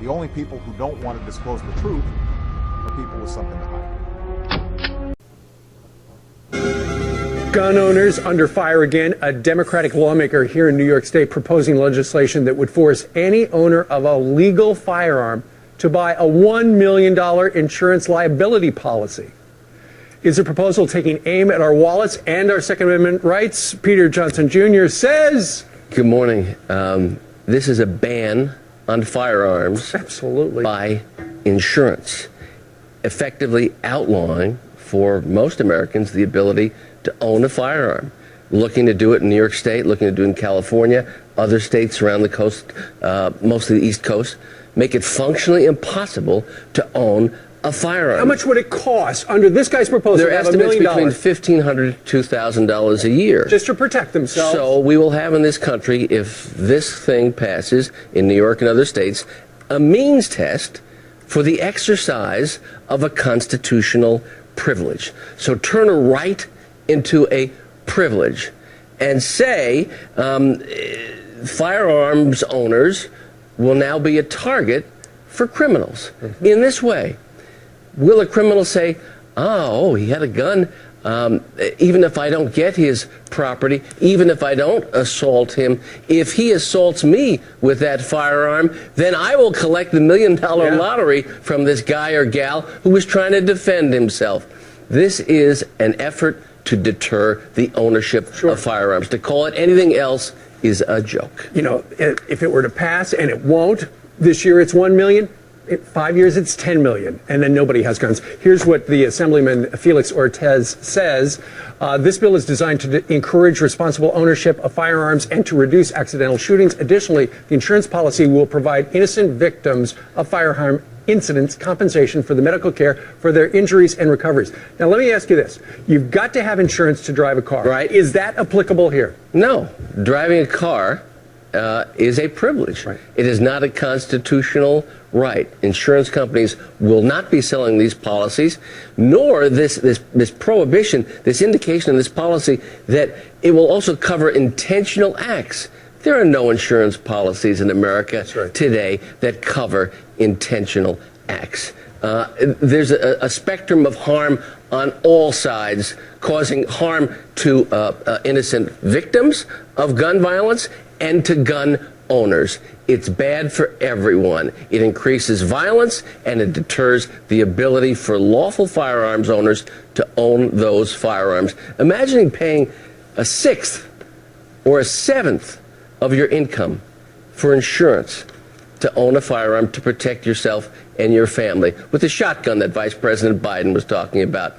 The only people who don't want to disclose the truth are people with something to hide. Gun owners under fire again. A Democratic lawmaker here in New York State proposing legislation that would force any owner of a legal firearm to buy a $1 million insurance liability policy. Is a proposal taking aim at our wallets and our Second Amendment rights? Peter Johnson Jr. says. Good morning. This is a ban on firearms. Absolutely. By insurance, effectively outlawing for most Americans the ability to own a firearm. Looking to do it in New York State, looking to do it in California, other states around the coast, mostly the East Coast, make it functionally impossible to own a firearm. How much would it cost under this guy's proposal? Their to have estimates $1 million between $1,500 to $2,000 a year. just to protect themselves. So we will have in this country, if this thing passes in New York and other states, a means test for the exercise of a constitutional privilege. So turn a right into a privilege and say firearms owners will now be a target for criminals. In this way, will a criminal say, oh, he had a gun, even if I don't get his property, even if I don't assault him, if he assaults me with that firearm, then I will collect the $1 million lottery from this guy or gal who was trying to defend himself. This is an effort to deter the ownership of firearms. To call it anything else is a joke. You know, if it were to pass, and it won't, this year it's 1 million, in 5 years it's 10 million, and then nobody has guns. Here's what the Assemblyman Felix Ortiz says. This bill is designed to encourage responsible ownership of firearms and to reduce accidental shootings. Additionally, the insurance policy will provide innocent victims of firearm incidents compensation for the medical care for their injuries and recoveries. Now, let me ask you this. You've got to have insurance to drive a car. Right. Is that applicable here? No. Driving a car is a privilege. Right. It is not a constitutional right. Insurance companies will not be selling these policies, nor this prohibition, this indication in this policy that it will also cover intentional acts. There are no insurance policies in America today that cover intentional acts. There's a spectrum of harm on all sides, causing harm to innocent victims of gun violence and to gun owners. It's bad for everyone. It increases violence and it deters the ability for lawful firearms owners to own those firearms. Imagine paying a sixth or a seventh of your income for insurance to own a firearm to protect yourself and your family with the shotgun that Vice President Biden was talking about.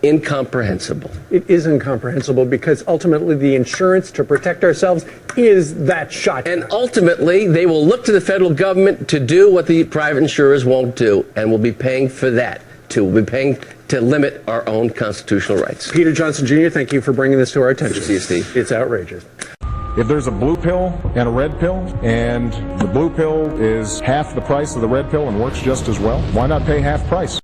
Incomprehensible. It is incomprehensible because ultimately the insurance to protect ourselves is that shotgun. And ultimately they will look to the federal government to do what the private insurers won't do, and we'll be paying for that too. We'll be paying to limit our own constitutional rights. Peter Johnson Jr., thank you for bringing this to our attention. See you, Steve. It's outrageous. If there's a blue pill and a red pill, and the blue pill is half the price of the red pill and works just as well, why not pay half price?